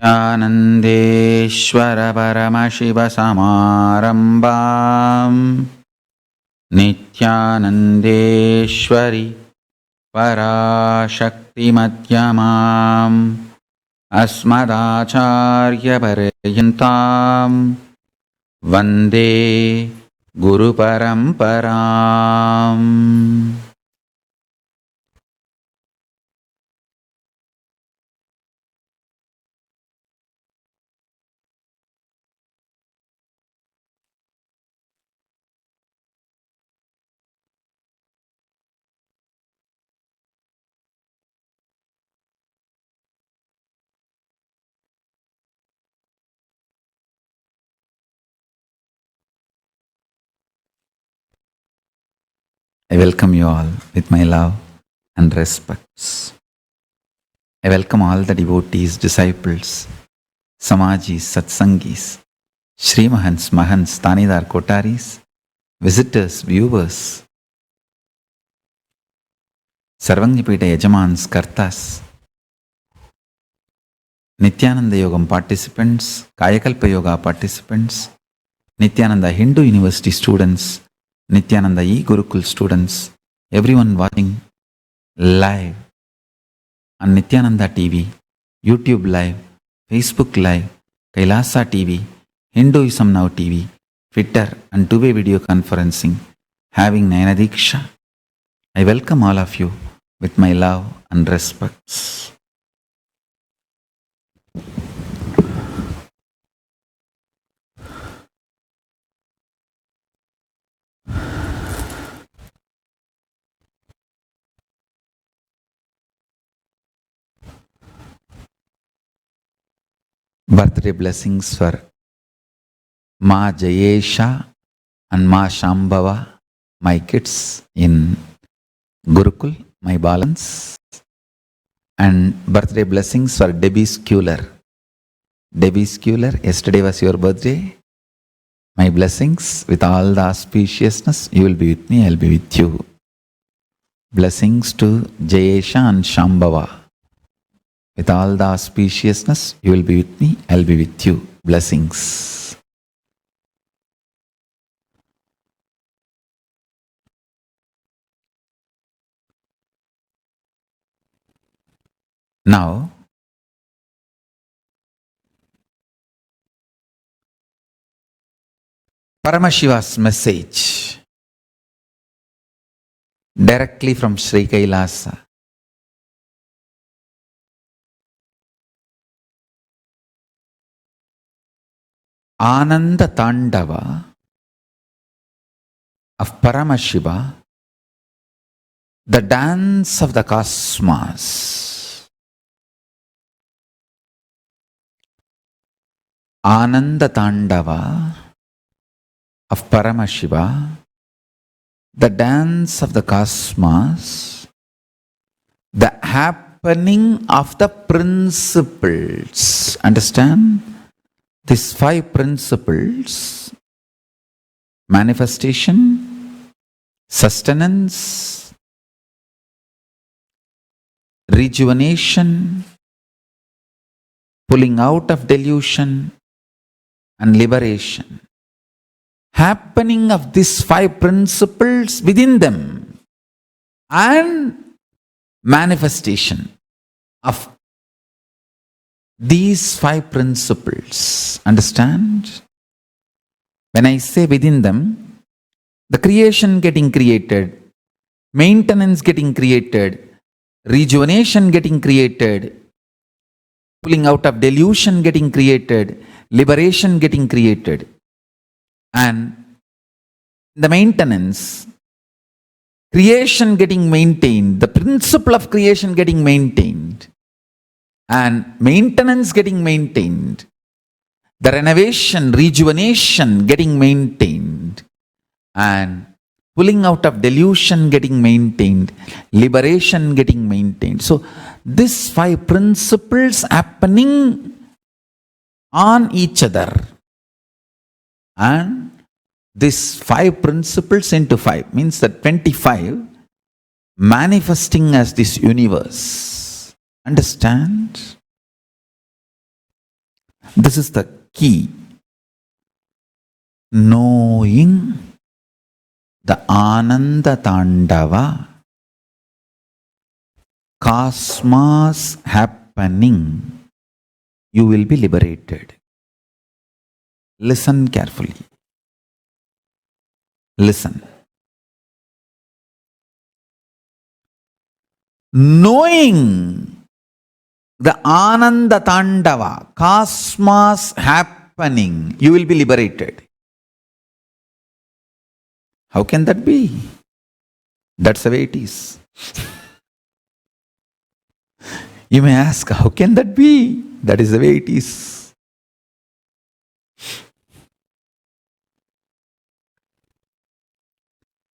आनन्देश्वर परमशिवसमारम्भाम् नित्यानन्देश्वरि पराशक्तिमध्यमाम् अस्मदाचार्यपर्यन्ताम् वन्दे गुरुपरम्पराम्. I welcome you all with my love and respects. I welcome all the devotees, disciples, Samajis, Satsangis, Shri Mahants, Mahants, Tanidar, Kotaris, visitors, viewers, Sarvangjapita Yajamans, Kartas, Nityananda Yogam participants, Kayakalpa Yoga participants, Nityananda Hindu University students, Nityananda E-Gurukul students, everyone watching live on Nityananda TV, YouTube Live, Facebook Live, Kailasa TV, Hinduism Now TV, Twitter and two-way video conferencing, having Nayana Diksha. I welcome all of you with my love and respects. Birthday blessings for Ma Jayesha and Ma Shambhava, my kids in Gurukul, my balance. And birthday blessings for Debbie Schuler. Debbie Schuler, yesterday was your birthday. My blessings with all the auspiciousness. You will be with me, I will be with you. Blessings to Jayesha and Shambhava. With all the auspiciousness, you will be with me, I will be with you. Blessings. Now, Paramashiva's message directly from Sri Kailasa. Ananda Tandava of Paramashiva, the dance of the cosmos. Ananda Tandava of Paramashiva, the dance of the cosmos, the happening of the principles. Understand? These 5 principles: manifestation, sustenance, rejuvenation, pulling out of delusion, and liberation. Happening of these 5 principles within them, and manifestation of these 5 principles. Understand? When I say within them, the creation getting created, maintenance getting created, rejuvenation getting created, pulling out of delusion getting created, liberation getting created, and the maintenance, creation getting maintained, the principle of creation getting maintained, and maintenance getting maintained, the renovation, rejuvenation getting maintained, and pulling out of delusion getting maintained, liberation getting maintained. So these 5 principles happening on each other, and these 5 principles into 5 means that 25 manifesting as this universe. Understand? This is the key. Knowing the Ananda Tandava, cosmos happening, you will be liberated. Listen carefully. Listen. Knowing the Ananda Tandava, cosmos happening, you will be liberated. How can that be? That's the way it is. You may ask, how can that be? That is the way it is.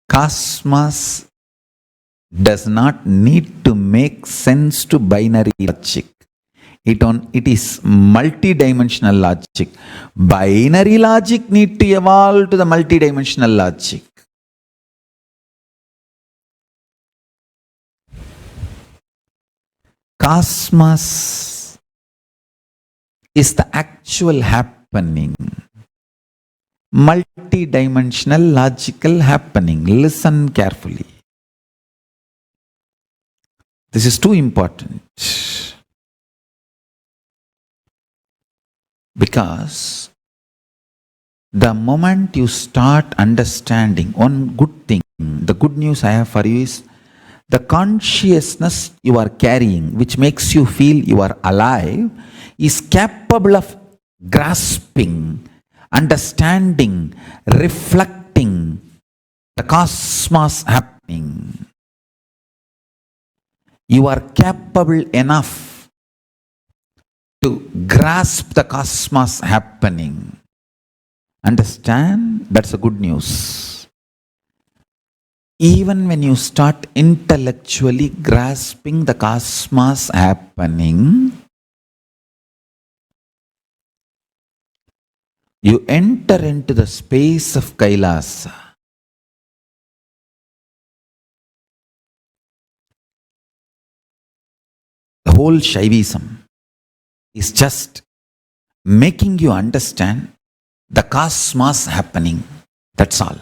Cosmos does not need to make sense to binary logic. It is multidimensional logic. Binary logic need to evolve to the multidimensional logic. Cosmos is the actual happening. Multidimensional logical happening. Listen carefully. This is too important. Because the moment you start understanding one good thing, the good news I have for you is the consciousness you are carrying, which makes you feel you are alive, is capable of grasping, understanding, reflecting the cosmos happening. You are capable enough to grasp the cosmos happening. Understand? That's a good news. Even when you start intellectually grasping the cosmos happening, you enter into the space of Kailasa. The whole Shaivism is just making you understand the cosmos happening. That's all.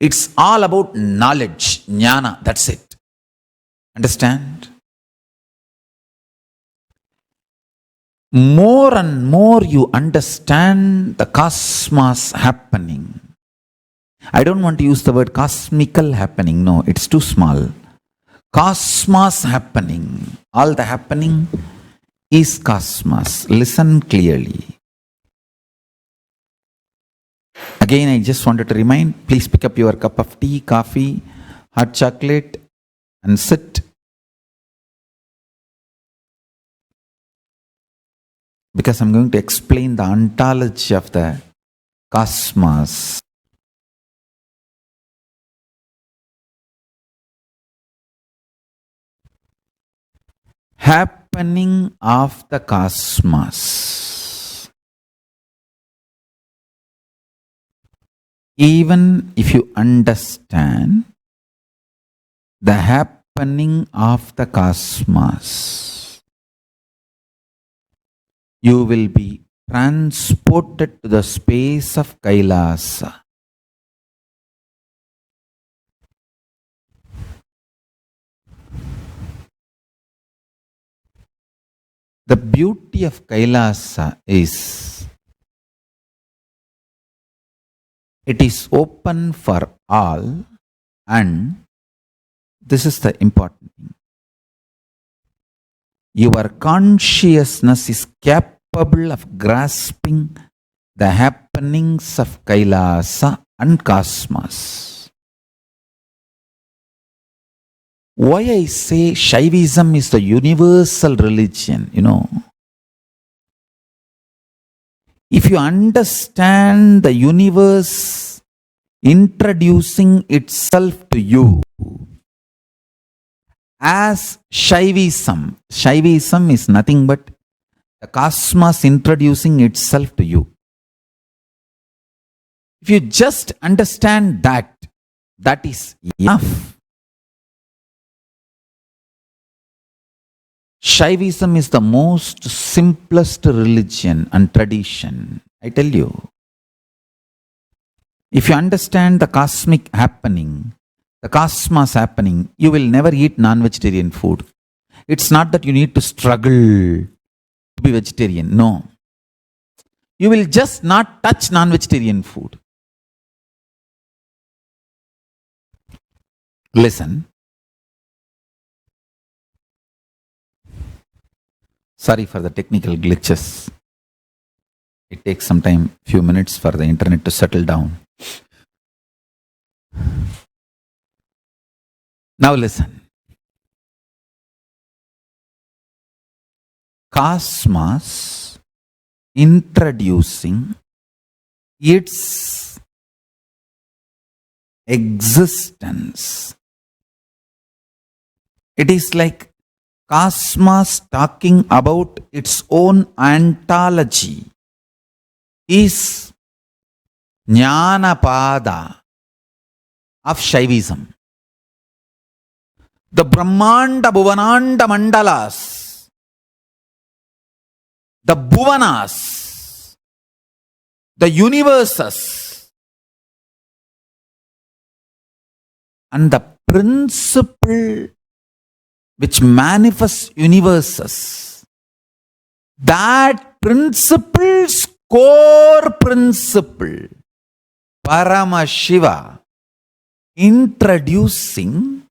It's all about knowledge, jnana, that's it. Understand? More and more you understand the cosmos happening. I don't want to use the word cosmical happening. No, it's too small. Cosmos happening. All the happening is cosmos. Listen clearly. Again, I just wanted to remind, please pick up your cup of tea, coffee, hot chocolate and sit. Because I'm going to explain the ontology of the cosmos. Happening of the cosmos. Even if you understand the happening of the cosmos, you will be transported to the space of Kailasa. The beauty of Kailasa is it is open for all, and this is the important thing. Your consciousness is capable of grasping the happenings of Kailasa and cosmos. Why I say Shaivism is the universal religion, if you understand the universe introducing itself to you as Shaivism, Shaivism is nothing but the cosmos introducing itself to you. If you just understand that, that is enough. Shaivism is the most simplest religion and tradition. I tell you. If you understand the cosmic happening, the cosmos happening, you will never eat non-vegetarian food. It's not that you need to struggle to be vegetarian. No. You will just not touch non-vegetarian food. Listen. Sorry for the technical glitches. It takes some time, few minutes for the internet to settle down. Now listen. Cosmos introducing its existence. It is like cosmos talking about its own ontology is Jnanapada of Shaivism. The Brahmanda Bhuvananda Mandalas, the Bhuvanas, the universes, and the principle which manifests universes, that principle's core principle, Paramashiva, introducing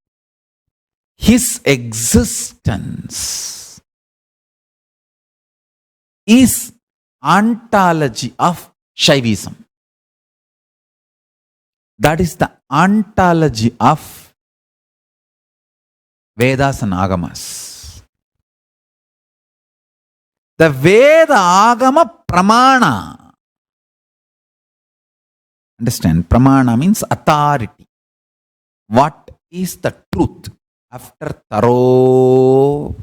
his existence, is ontology of Shaivism. That is the ontology of Vedas and Agamas. The Veda Agama Pramana. Understand? Pramana means authority. What is the truth? After thorough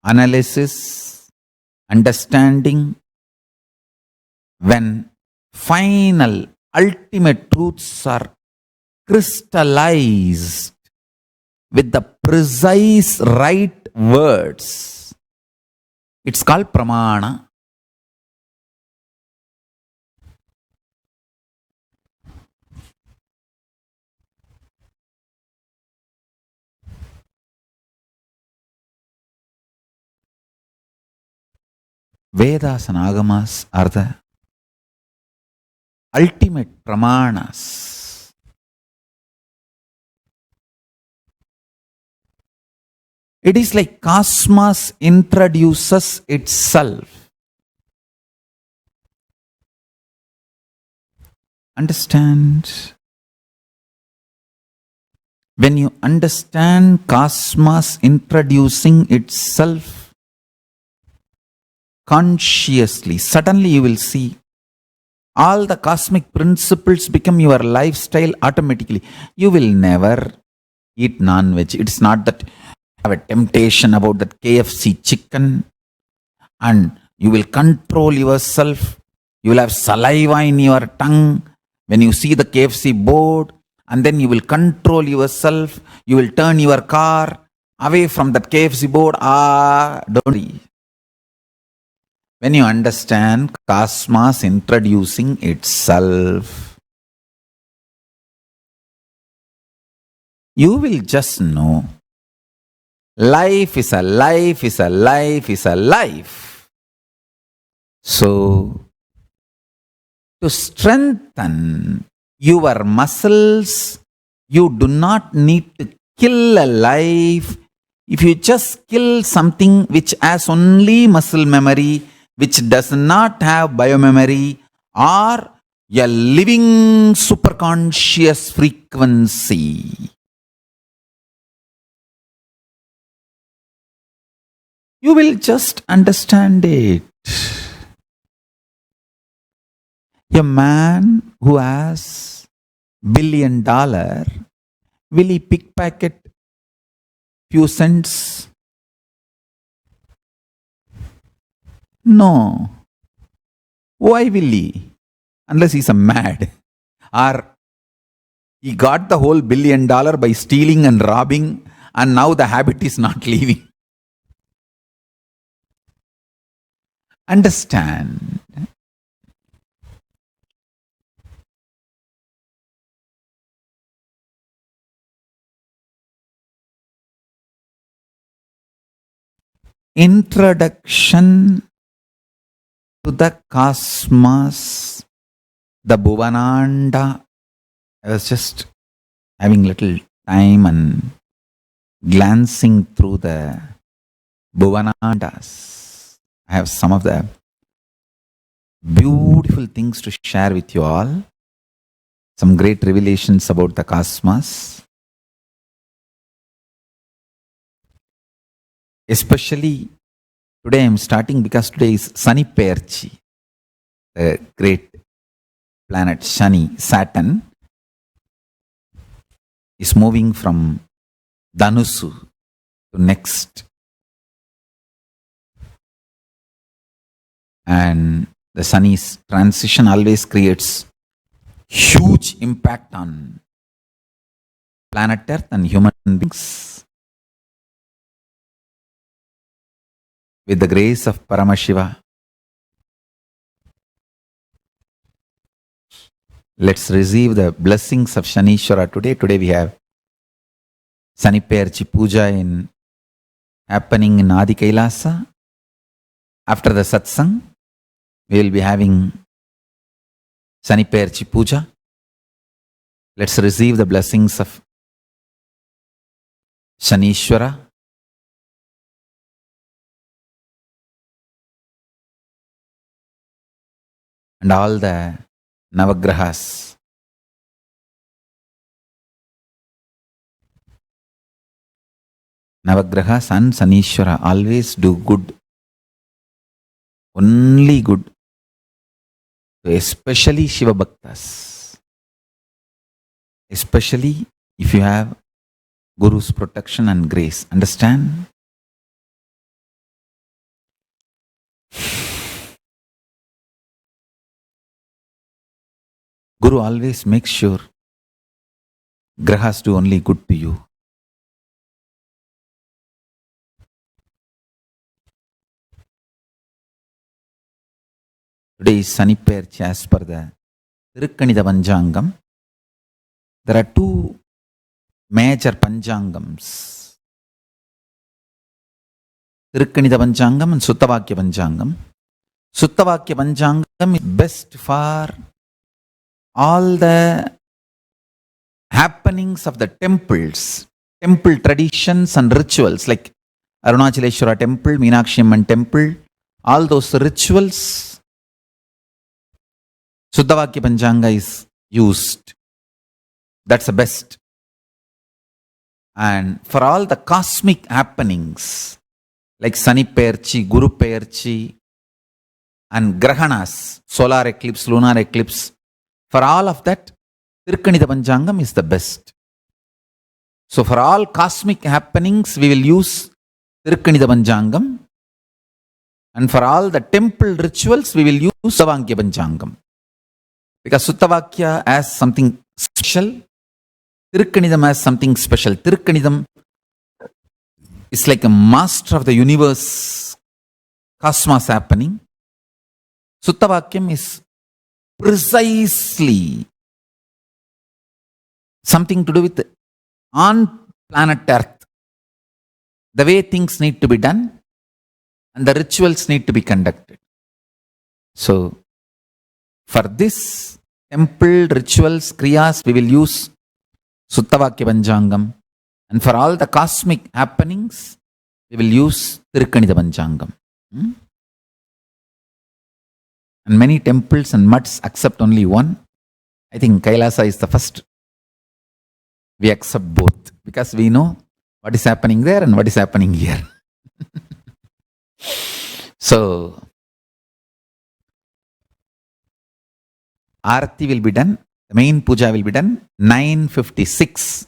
analysis, understanding, when final, ultimate truths are crystallized with the precise right words, it's called pramana. Vedas and Agamas are the ultimate pramanas. It is like cosmos introduces itself. Understand? When you understand cosmos introducing itself consciously, suddenly you will see all the cosmic principles become your lifestyle automatically. You will never eat non-veg. It's not that you have a temptation about that KFC chicken and you will control yourself. You will have saliva in your tongue when you see the KFC board, and then you will control yourself. You will turn your car away from that KFC board. Don't worry. When you understand cosmos introducing itself, you will just know life is a life is a life is a life. So, to strengthen your muscles, you do not need to kill a life. If you just kill something which has only muscle memory, which does not have biomemory, or a living superconscious frequency, you will just understand it. A man who has $1 billion, will he pickpocket few cents? No. Why will he? Unless he's a mad. Or he got the whole $1 billion by stealing and robbing, and now the habit is not leaving. Understand. Introduction to the cosmos, the Bhuvananda. I was just having little time and glancing through the Bhuvanandas. I have some of the beautiful things to share with you all. Some great revelations about the cosmos. Especially today I am starting because today is Sani Perchi, the great planet Shani, Saturn, is moving from Dhanusu to next. And the Shani's transition always creates huge impact on planet Earth and human beings. With the grace of Paramashiva, let's receive the blessings of Shanishwara today. Today we have Sani Perchi Puja happening in Adi Kailasa. After the satsang, we will be having Sani Perchi Puja. Let's receive the blessings of Shanishwara. And all the Navagrahas. Navagrahas and Sanishwara always do good. Only good. Especially Shiva Bhaktas. Especially if you have Guru's protection and grace. Understand? Guru always makes sure Grahas do only good to you. Today is Sani Perchi as per the Tirukkanitha Panchangam. There are two major Panchangams. Tirukkanitha Panchangam and Suttavakya Panchangam. Suttavakya Panchangam is best for all the happenings of the temples, temple traditions and rituals like Arunachaleshwara temple, Meenakshi Amman temple, all those rituals, Suddhavakya Panchanga is used. That's the best. And for all the cosmic happenings like Sani Perchi, Guru Perchi and Grahanas, solar eclipse, lunar eclipse, for all of that, Tirukkanitha Panchangam is the best. So for all cosmic happenings, we will use Tirukkanitha Panchangam. And for all the temple rituals, we will use Suttavakya Panchangam. Because Suttavakya has something special, Tirukkanitham has something special. Tirukkanitham is like a master of the universe, cosmos happening. Suttavakyam is precisely something to do with on planet Earth, the way things need to be done and the rituals need to be conducted. So, for this temple rituals, kriyas, we will use Suttavakya Panchangam, and for all the cosmic happenings, we will use Tirukkanitha Panchangam. And many temples and mutts accept only one. I think Kailasa is the first. We accept both because we know what is happening there and what is happening here. So, Arati will be done. The main puja will be done 9:56.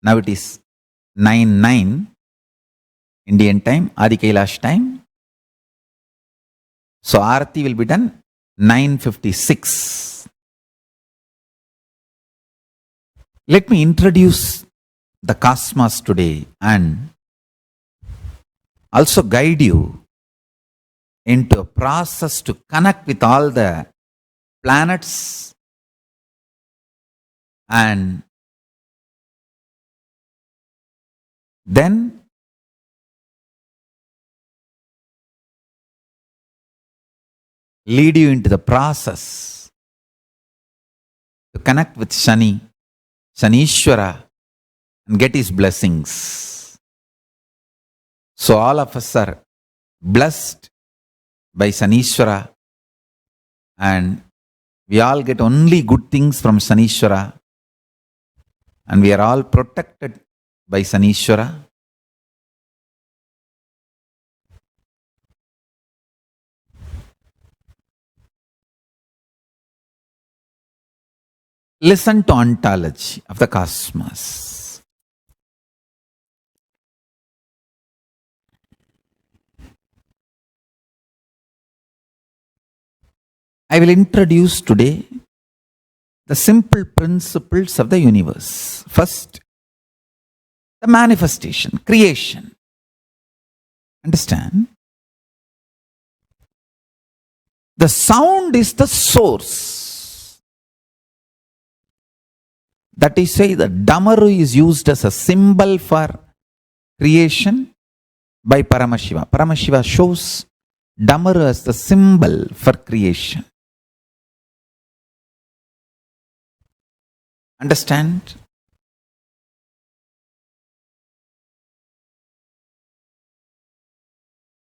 Now it is 9:09 Indian time, Adi Kailash time. So Arati will be done 9:56. Let me introduce the cosmos today and also guide you into a process to connect with all the planets and then lead you into the process to connect with Shani, Shanishwara, and get his blessings. So all of us are blessed by Shanishwara and we all get only good things from Shanishwara and we are all protected by Shanishwara. Listen to ontology of the cosmos. I will introduce today the simple principles of the universe. First, the manifestation, creation. Understand? The sound is the source. That is why the Damaru is used as a symbol for creation by Paramashiva. Paramashiva shows Damaru as the symbol for creation. Understand?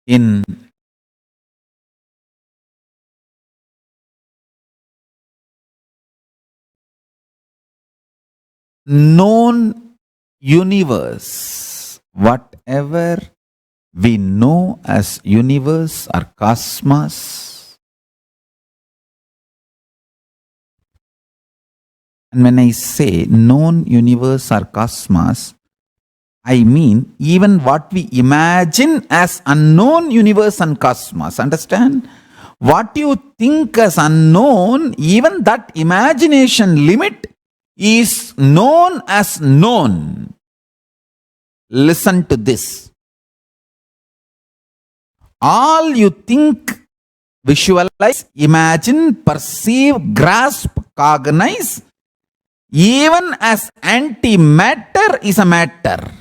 In known universe, whatever we know as universe or cosmos, and when I say known universe or cosmos, I mean even what we imagine as unknown universe and cosmos. Understand? What you think as unknown, even that imagination limit is known as known. Listen to this. All you think, visualize, imagine, perceive, grasp, cognize, even as antimatter is a matter.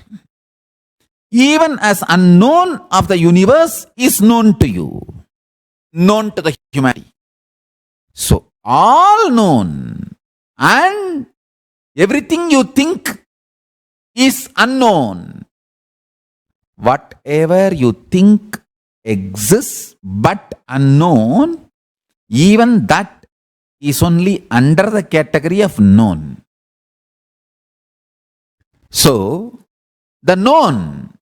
Even as unknown of the universe is known to you, known to the humanity. So all known and everything you think is unknown. Whatever you think exists but unknown, even that is only under the category of known. So the known,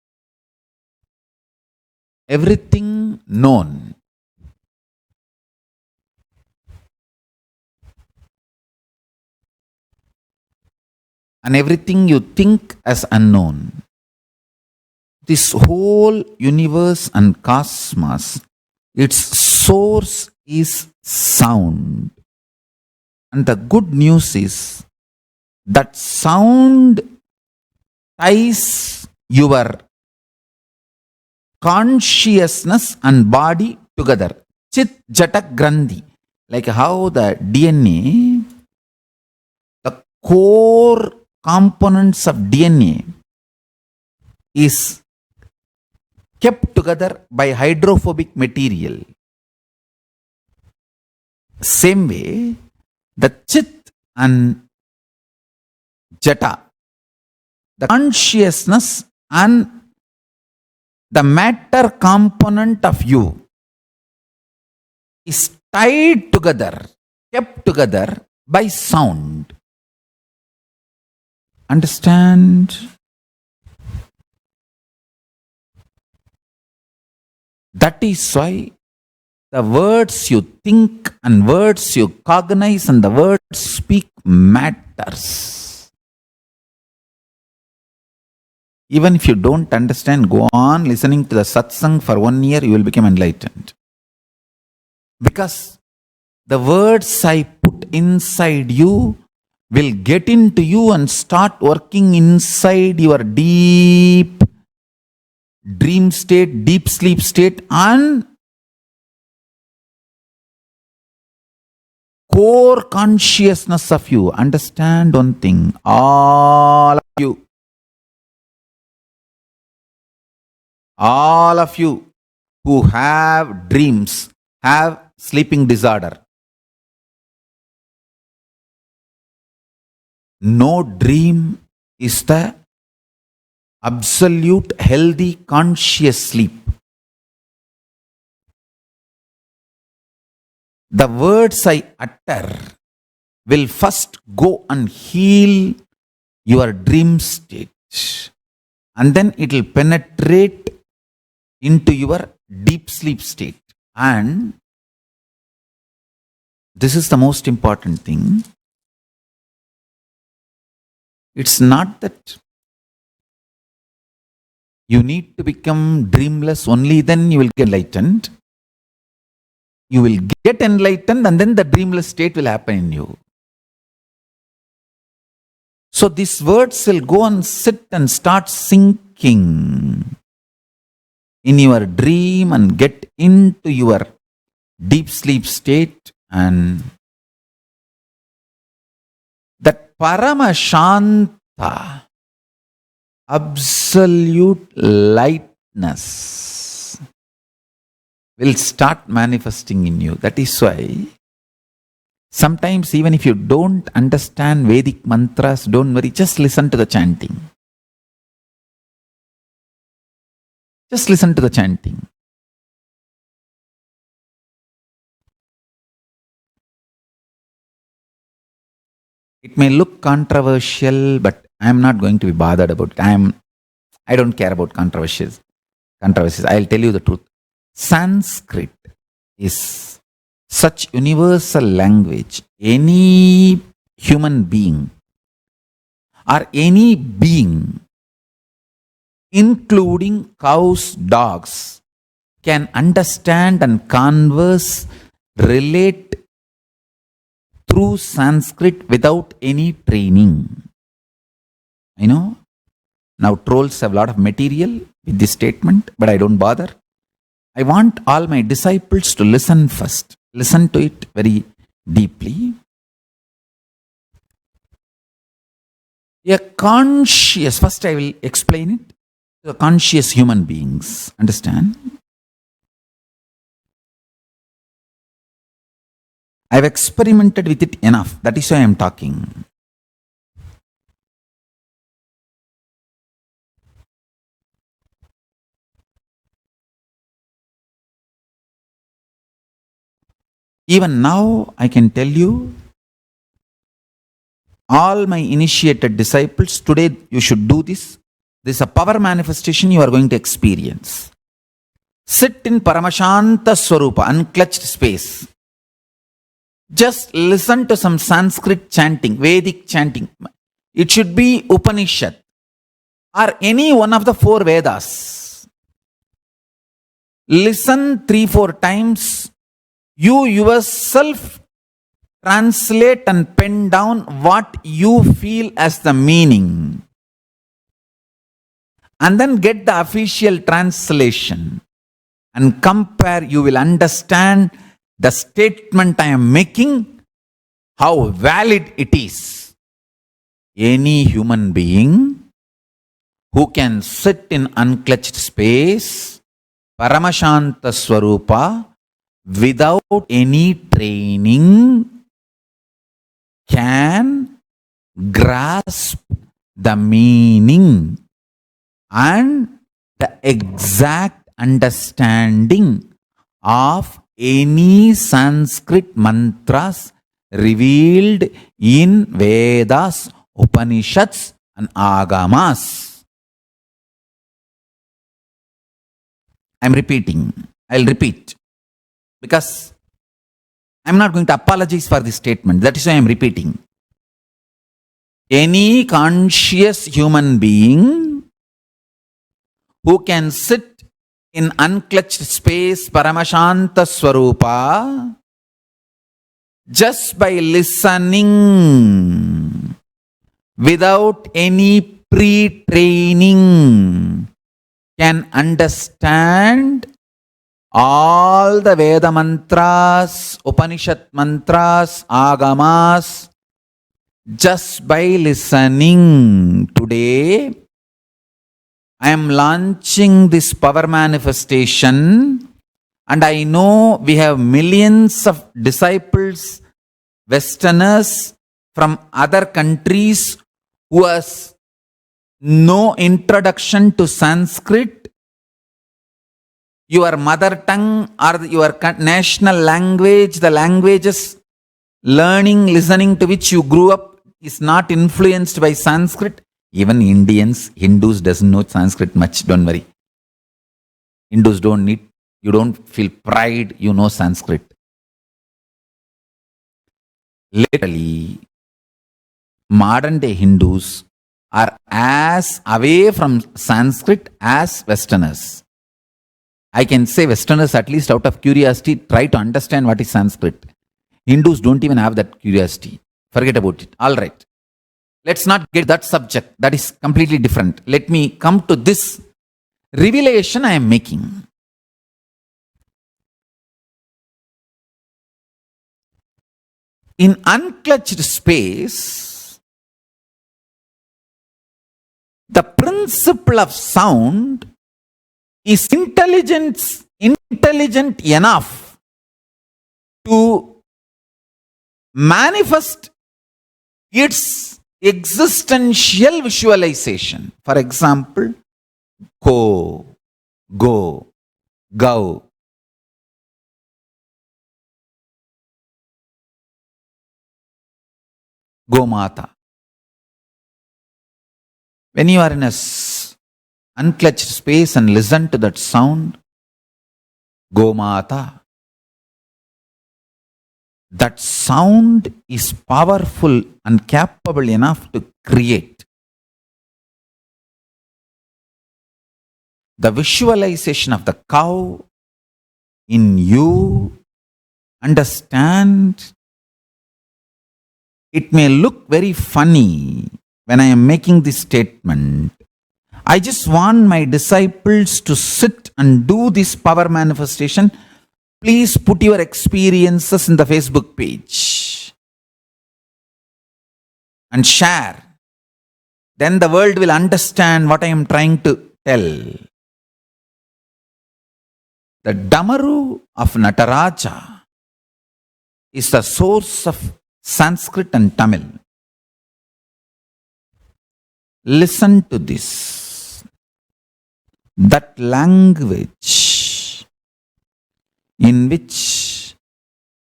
everything known. And everything you think as unknown. This whole universe and cosmos, its source is sound. And the good news is that sound ties your consciousness and body together. Chit Jata Grandhi. Like how the DNA, the core components of DNA is kept together by hydrophobic material. Same way, the Chit and Jata, the consciousness and the matter component of you is tied together, kept together by sound. Understand? That is why the words you think and words you cognize and the words speak matters. Even if you don't understand, go on listening to the satsang for 1 year, you will become enlightened. Because the words I put inside you will get into you and start working inside your deep dream state, deep sleep state, and core consciousness of you. Understand one thing, all of you who have dreams have sleeping disorder. No dream is the absolute healthy conscious sleep. The words I utter will first go and heal your dream state, and then it will penetrate into your deep sleep state. And this is the most important thing. It's not that you need to become dreamless, only then you will get enlightened. You will get enlightened and then the dreamless state will happen in you. So these words will go and sit and start sinking in your dream and get into your deep sleep state, and that Paramashanta, absolute lightness, will start manifesting in you. That is why sometimes even if you don't understand Vedic mantras, don't worry, just listen to the chanting. Just listen to the chanting. It may look controversial, but I am not going to be bothered about it. I don't care about controversies. I'll tell you the truth. Sanskrit is such universal language. Any human being or any being, including cows, dogs, can understand and converse, relate through Sanskrit without any training. I know now trolls have a lot of material with this statement, but I don't bother. I want all my disciples to listen first. Listen to it very deeply. A conscious, first I will explain it. The conscious human beings, understand? I have experimented with it enough. That is why I am talking. Even now, I can tell you, all my initiated disciples, today you should do this. This is a power manifestation you are going to experience. Sit in Paramashanta Swarupa, unclutched space. Just listen to some Sanskrit chanting, Vedic chanting. It should be Upanishad or any one of the 4 Vedas. Listen 3-4 times. You yourself translate and pen down what you feel as the meaning. And then get the official translation and compare. You will understand the statement I am making, how valid it is. Any human being who can sit in unclutched space, Paramashanta Swarupa, without any training, can grasp the meaning and the exact understanding of any Sanskrit mantras revealed in Vedas, Upanishads and Agamas. I'm repeating. I'll repeat. Because I'm not going to apologize for this statement. That is why I'm repeating. Any conscious human being who can sit in unclutched space, Paramashanta Swarupa, just by listening without any pre-training can understand all the Veda mantras, Upanishad mantras, Agamas, just by listening. Today, I am launching this power manifestation, and I know we have millions of disciples, Westerners from other countries who has no introduction to Sanskrit. Your mother tongue or your national language, the languages learning, listening to which you grew up is not influenced by Sanskrit. Even Indians, Hindus doesn't know Sanskrit much, don't worry. Hindus don't need, you don't feel pride, you know Sanskrit. Literally, modern day Hindus are as away from Sanskrit as Westerners. I can say Westerners, at least out of curiosity, try to understand what is Sanskrit. Hindus don't even have that curiosity. Forget about it. All right. Let's not get that subject. That is completely different. Let me come to this revelation I am making. In unclutched space, the principle of sound is intelligent enough to manifest its existential visualization. For example, go, go, go. Gomata. When you are in a unclutched space and listen to that sound, Gomata, that sound is powerful and capable enough to create. The visualization of the cow in you, understand, it may look very funny when I am making this statement. I just want my disciples to sit and do this power manifestation. Please put your experiences in the Facebook page and share. Then the world will understand what I am trying to tell. The Damaru of Nataraja is the source of Sanskrit and Tamil. Listen to this. That language in which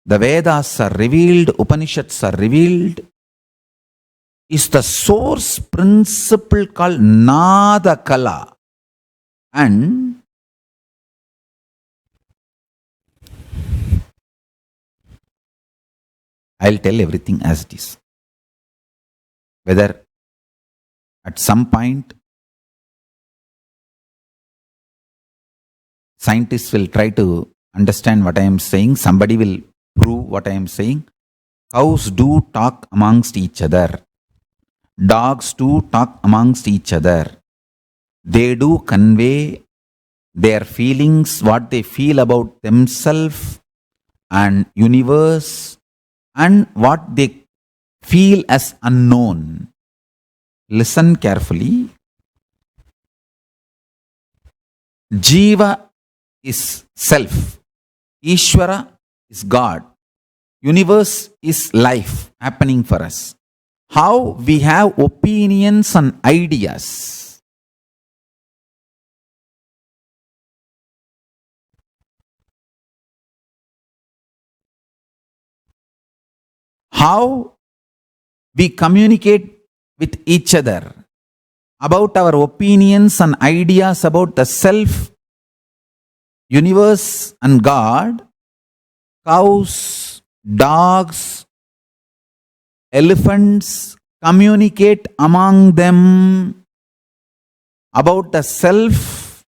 the Vedas are revealed, Upanishads are revealed, is the source principle called Nadakala. And I'll tell everything as it is. Whether at some point scientists will try to understand what I am saying, somebody will prove what I am saying. Cows do talk amongst each other. Dogs do talk amongst each other. They do convey their feelings, what they feel about themselves and universe, and what they feel as unknown. Listen carefully. Jiva is self. Ishvara is God. Universe is life happening for us. How we have opinions and ideas. How we communicate with each other about our opinions and ideas about the self, universe and God. Cows, dogs, elephants communicate among them about the self,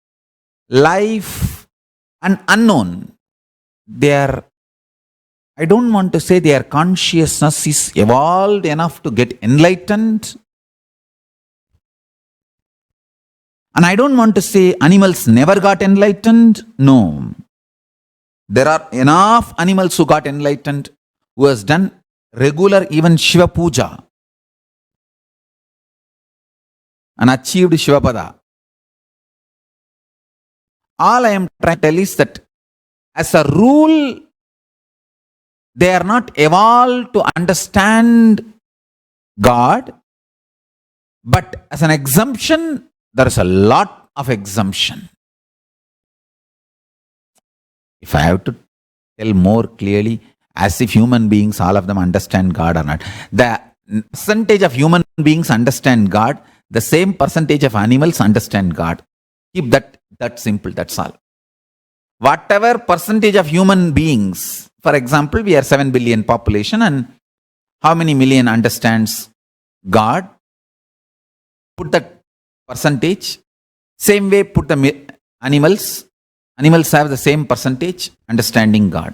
life and unknown. I don't want to say their consciousness is evolved enough to get enlightened, And I don't want to say animals never got enlightened. No. There are enough animals who got enlightened, who has done regular even Shiva Puja and achieved Shivapada. All I am trying to tell is that as a rule, they are not evolved to understand God, but as an exemption, there is a lot of exemption. If I have to tell more clearly, as if human beings, all of them understand God or not, the percentage of human beings understand God, the same percentage of animals understand God. Keep that simple, that's all. Whatever percentage of human beings, for example, we are 7 billion population, and how many million understands God? Put that percentage. Same way, put the animals. Animals have the same percentage understanding God.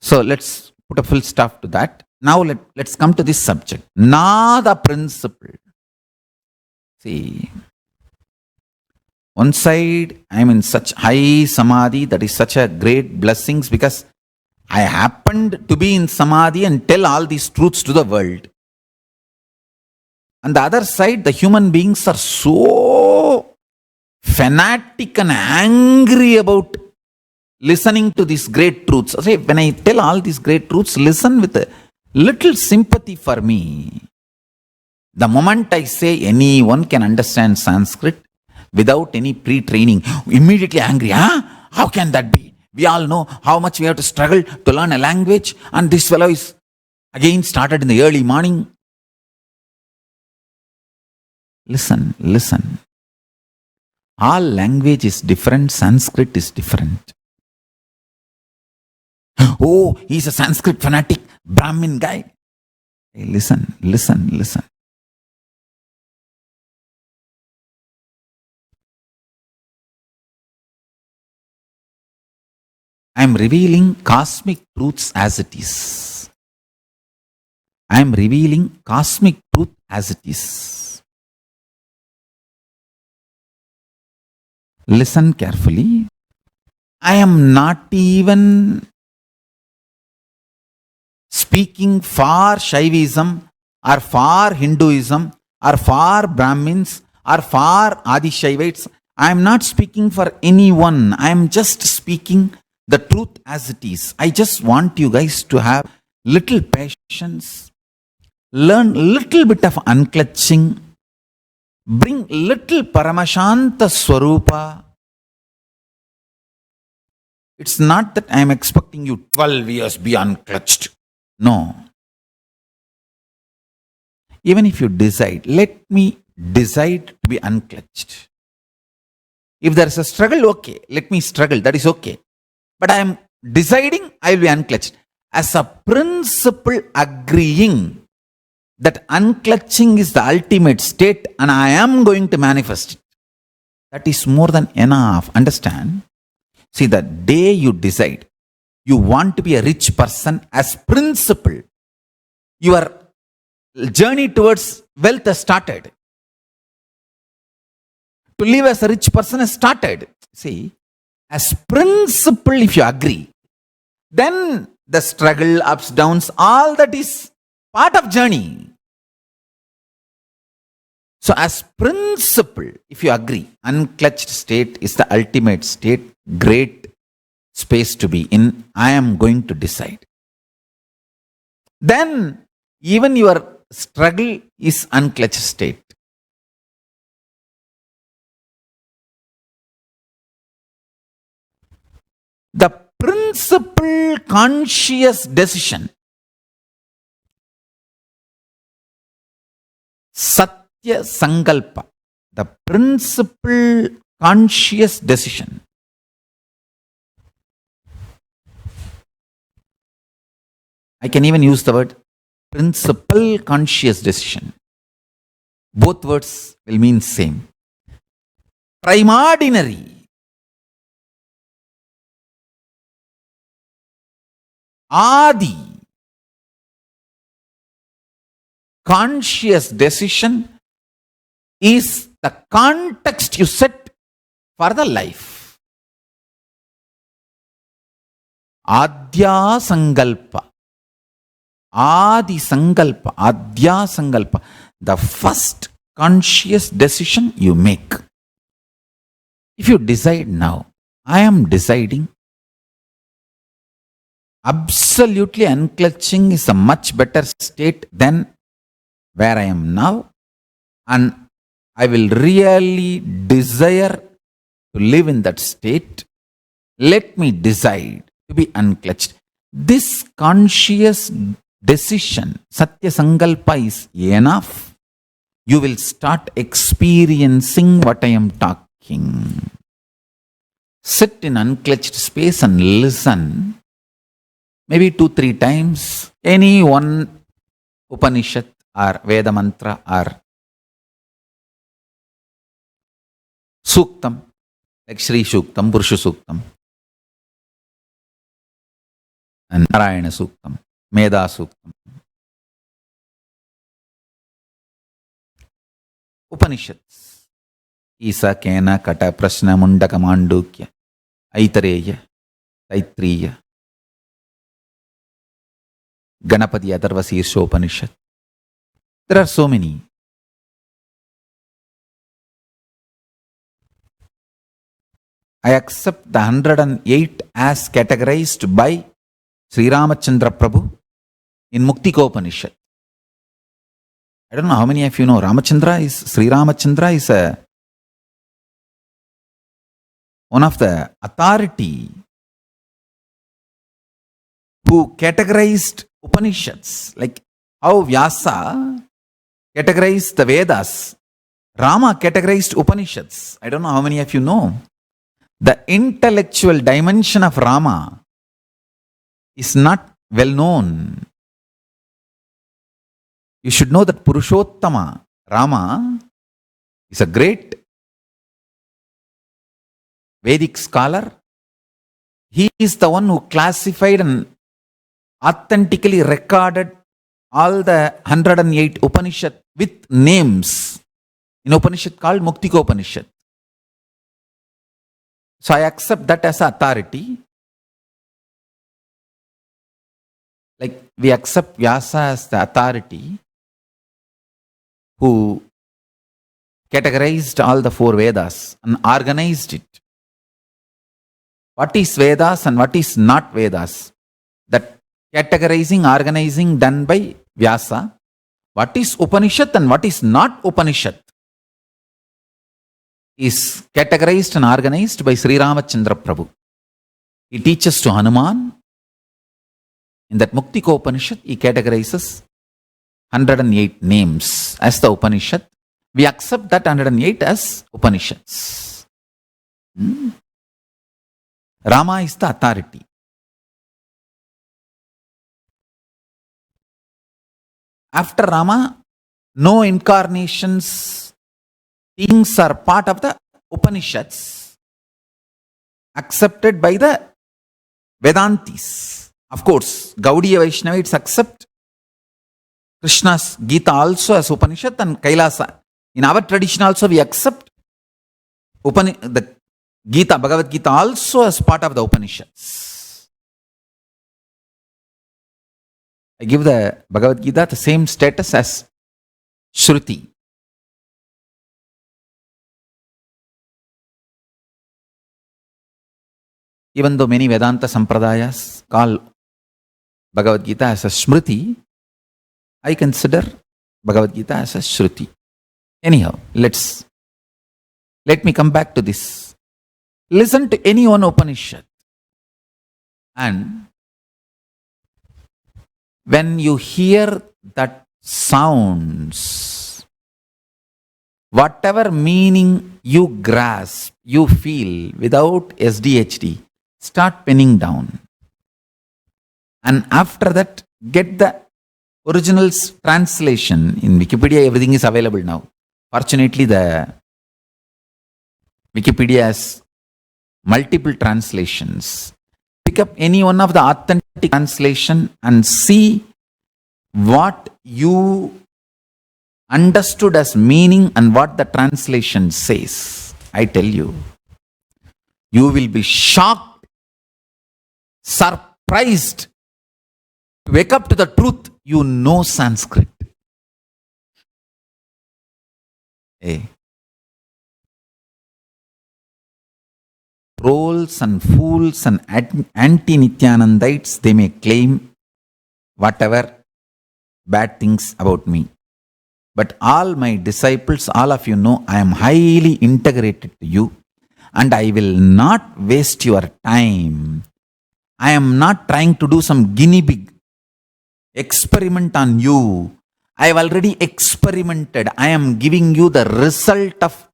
So let's put a full stop to that. Now let's come to this subject. Nada principle. See, one side I am in such high samadhi, that is such a great blessings, because I happened to be in samadhi and tell all these truths to the world. On the other side, the human beings are so fanatic and angry about listening to these great truths. Say, when I tell all these great truths, listen with a little sympathy for me. The moment I say anyone can understand Sanskrit without any pre-training, immediately angry. How can that be? We all know how much we have to struggle to learn a language, and this fellow is again started in the early morning. Listen. All language is different, Sanskrit is different. Oh, he's a Sanskrit fanatic, Brahmin guy. Hey, listen. I am revealing cosmic truths as it is. I am revealing cosmic truth as it is. Listen carefully. I am not even speaking for Shaivism or for Hinduism or for Brahmins or for Adi Shaivites. I am not speaking for anyone. I am just speaking the truth as it is. I just want you guys to have little patience, learn little bit of unclutching, bring little Paramashanta Swarupa. It's not that I am expecting you 12 years be unclutched. No. Even if you decide, let me decide to be unclutched. If there is a struggle, okay, let me struggle, that is okay. But I am deciding I will be unclutched. As a principle, agreeing that unclutching is the ultimate state and I am going to manifest it. That is more than enough. Understand? See, the day you decide you want to be a rich person as principle, your journey towards wealth has started. To live as a rich person has started. See, as principle, if you agree, then the struggle, ups, downs, all that is part of journey. So as principle, if you agree, unclutched state is the ultimate state, great space to be in, I am going to decide. Then even your struggle is unclutched state. The principle conscious decision, Satya Sankalpa, the principle conscious decision, I can even use the word principle conscious decision. Both words will mean same. Primordinary, Adi, conscious decision is the context you set for the life. Adya Sankalpa. Adi Sankalpa. Adya Sankalpa. The first conscious decision you make. If you decide now, I am deciding, absolutely unclutching is a much better state than where I am now, and I will really desire to live in that state. Let me decide to be unclutched. This conscious decision, Satya Sankalpa, is enough. You will start experiencing what I am talking. Sit in unclutched space and listen. Maybe 2-3 times. Any one Upanishad or Veda mantra or Suktam, like Shri Suktam, Purusha Suktam, and Narayana Suktam, Meda Suktam. Upanishads. Isa, Kena, Kata, Prashna, Mundaka, Mandukya, Aitareya, Taitriya, Ganapati, Atharva, Sirsha Upanishad. There are so many. I accept the 108 as categorized by Sri Ramachandra Prabhu in Muktika Upanishad. I don't know how many of you know Sri Ramachandra is one of the authority who categorized Upanishads, like how Vyasa categorized the Vedas. Rama categorized Upanishads. I don't know how many of you know. The intellectual dimension of Rama is not well known. You should know that Purushottama, Rama, is a great Vedic scholar. He is the one who classified and authentically recorded all the 108 Upanishad with names in Upanishad called Muktika Upanishad. So I accept that as authority. Like we accept Vyasa as the authority who categorized all the 4 Vedas and organized it. What is Vedas and what is not Vedas? That categorizing, organizing done by Vyasa. What is Upanishad and what is not Upanishad is categorized and organized by Sri Ramachandra Prabhu. He teaches to Hanuman. In that Muktika Upanishad, he categorizes 108 names as the Upanishad. We accept that 108 as Upanishads. Rama is the authority. After Rama, no incarnations, teachings are part of the Upanishads accepted by the Vedantis. Of course, Gaudiya Vaishnavites accept Krishna's Gita also as Upanishad and Kailasa. In our tradition also we accept the Gita, Bhagavad Gita also as part of the Upanishads. I give the Bhagavad Gita the same status as Shruti. Even though many Vedanta Sampradayas call Bhagavad Gita as a Smriti, I consider Bhagavad Gita as a Shruti. Anyhow, let me come back to this. Listen to any one Upanishad, and when you hear that sounds, whatever meaning you grasp, you feel without SDHD, start penning down. And after that, get the original translation. In Wikipedia, everything is available now. Fortunately, the Wikipedia has multiple translations. Pick up any one of the authentic translation and see what you understood as meaning and what the translation says, I tell you, you will be shocked, surprised, to wake up to the truth. You know Sanskrit. Hey. Trolls and fools and anti-Nityanandites, they may claim whatever bad things about me. But all my disciples, all of you know, I am highly integrated to you and I will not waste your time. I am not trying to do some guinea pig experiment on you. I have already experimented. I am giving you the result of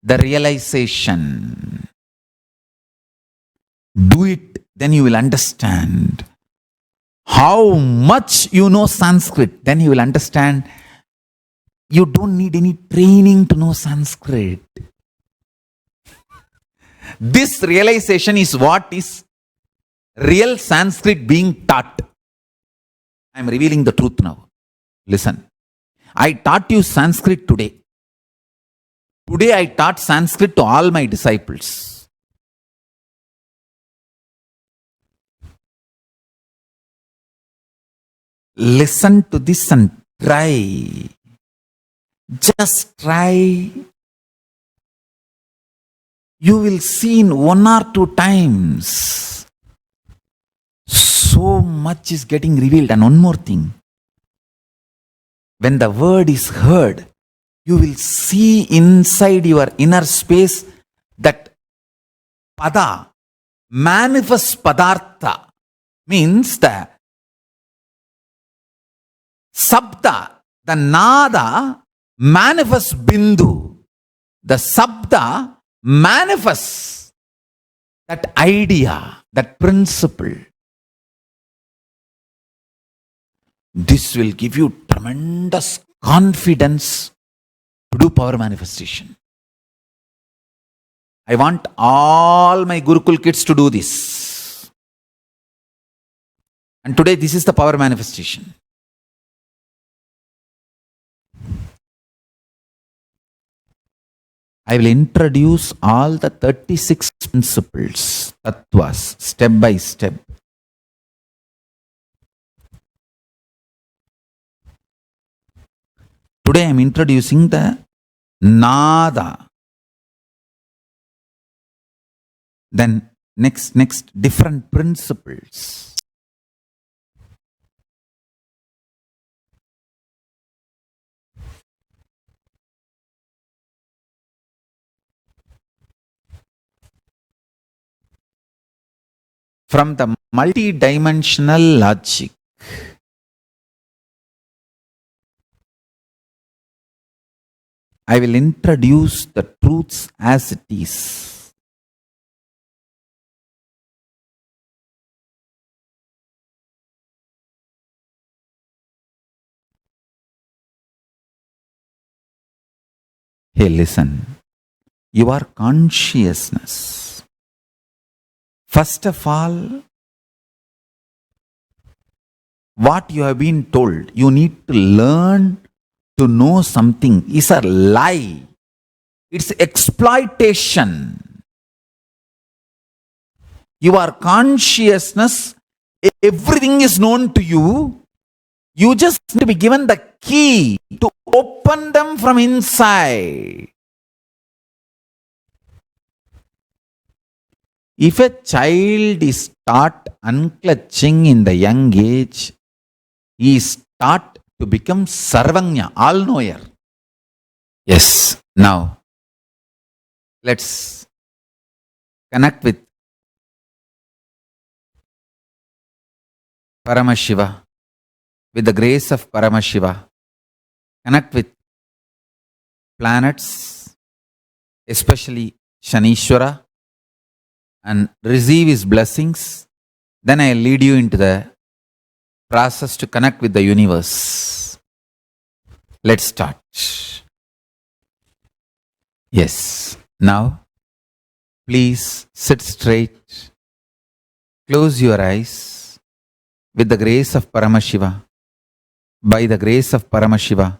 the realization. Do it, then you will understand how much you know Sanskrit. Then you will understand you don't need any training to know Sanskrit. This realization is what is real Sanskrit being taught. I am revealing the truth now. Listen, I taught you Sanskrit today. Today I taught Sanskrit to all my disciples. Listen to this and try. Just try. You will see in 1 or 2 times. So much is getting revealed. And one more thing. When the word is heard, you will see inside your inner space that pada, manifest padartha, means the sabda, the nada manifests bindu. The sabda manifests that idea, that principle. This will give you tremendous confidence to do power manifestation. I want all my Gurukul kids to do this. And today this is the power manifestation. I will introduce all the 36 principles, tattvas, step by step. Today I am introducing the nada. Then next, different principles. From the multi-dimensional logic, I will introduce the truths as it is. Hey, listen. Your consciousness, first of all, what you have been told, you need to learn to know something, is a lie. It's exploitation. Your consciousness, everything is known to you. You just need to be given the key to open them from inside. If a child is taught unclutching in the young age, he is taught to become Sarvagnya, all-knower. Yes, now let's connect with Paramashiva. With the grace of Paramashiva, connect with planets, especially Shanishwara, and receive his blessings. Then I lead you into the process to connect with the universe. Let's start. Yes. Now, please sit straight. Close your eyes. With the grace of Paramashiva, by the grace of Paramashiva,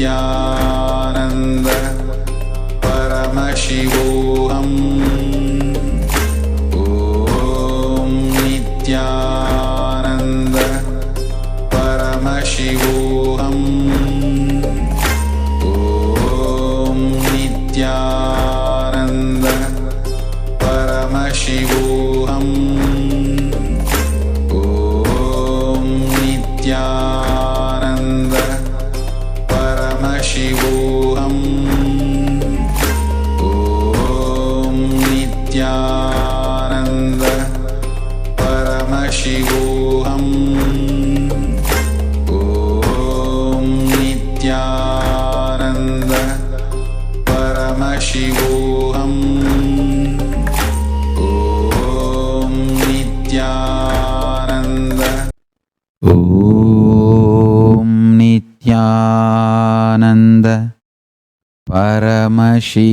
Nityanand परमशिवोऽहम् ॐ नित्यानन्द परमशिवोऽहम् ॐ नित्यानन्द परमशिवोऽहम् ॐ नित्यानन्द परमशिवोऽहम् ॐ नित्यानन्द परमशिवोऽहम् ॐ नित्यानन्द परमशिवोऽहम् ॐ नित्यानन्द ॐ नित्यानन्द परमशिवोऽहम्.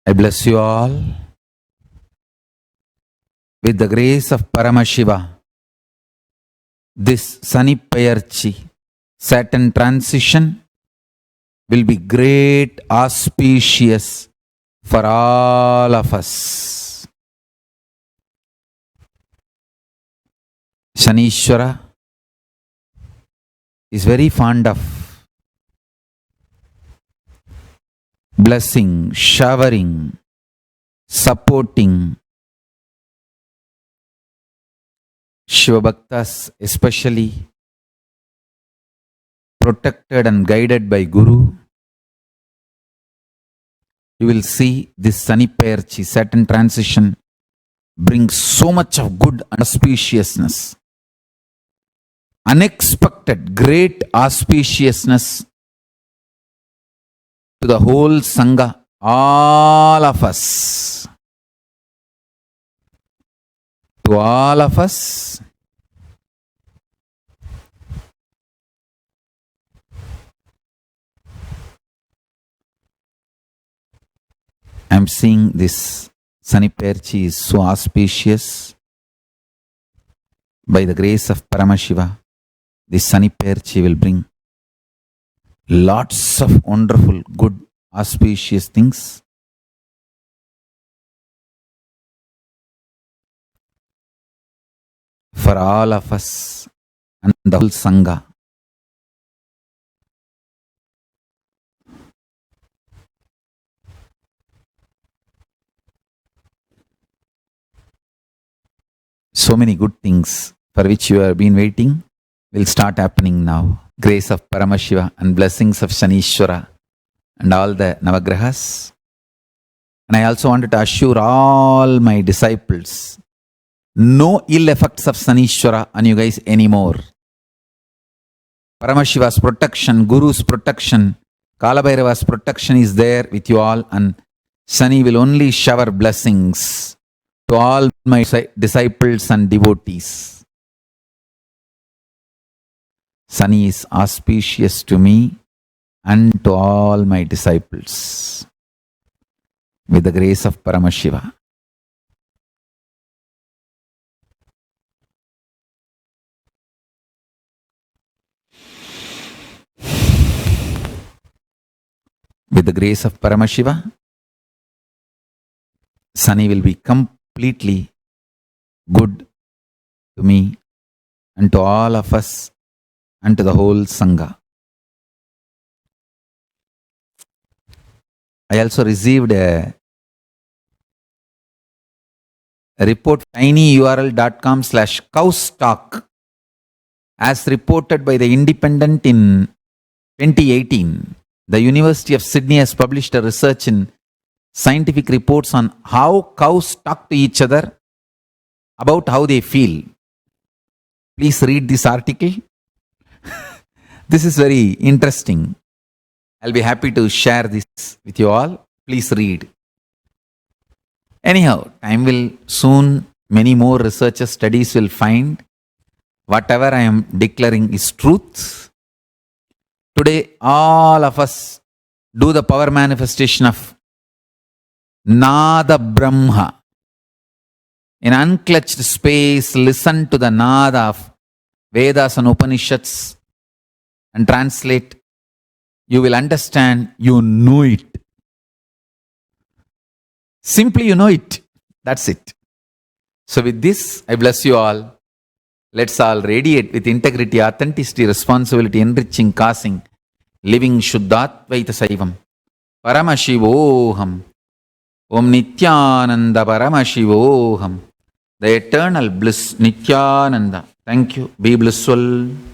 I bless you all with the grace of Paramashiva. This Sani Peyarchi, Saturn transition will be great auspicious for all of us. Shanishwara is very fond of blessing, showering, supporting Shiva Bhaktas, especially protected and guided by Guru. You will see this Sani Peyarchi, Saturn transition, brings so much of good and auspiciousness. Unexpected, great auspiciousness to the whole Sangha, all of us. To all of us. I am seeing this Sani Peyarchi is so auspicious. By the grace of Paramashiva, this Sani Peyarchi will bring lots of wonderful, good, auspicious things. For all of us and the whole Sangha. So many good things for which you have been waiting will start happening now. Grace of Paramashiva and blessings of Shanishwara and all the Navagrahas. And I also wanted to assure all my disciples, no ill effects of Shanishwara on you guys anymore. Paramashiva's protection, Guru's protection, Kalabhairava's protection is there with you all, and Shani will only shower blessings to all my disciples and devotees. Shani is auspicious to me and to all my disciples. With the grace of Paramashiva. With the grace of Paramashiva, Shani will be completely good to me and to all of us and to the whole Sangha. I also received a report, tinyurl.com/cowstock, as reported by the Independent in 2018. The University of Sydney has published a research in scientific reports on how cows talk to each other, about how they feel. Please read this article. This is very interesting. I'll be happy to share this with you all. Please read. Anyhow, time will soon, many more researcher studies will find whatever I am declaring is truth. Today, all of us do the power manifestation of Nada Brahma. In unclutched space, listen to the nada of Vedas and Upanishads and translate. You will understand, you know it. Simply you know it. That's it. So with this, I bless you all. Let's all radiate with integrity, authenticity, responsibility, enriching, causing, living Shuddhatvaita Saivam. Paramashivoham. Om Nityananda Paramashivoham. The eternal bliss, Nityananda. Thank you. Be blissful.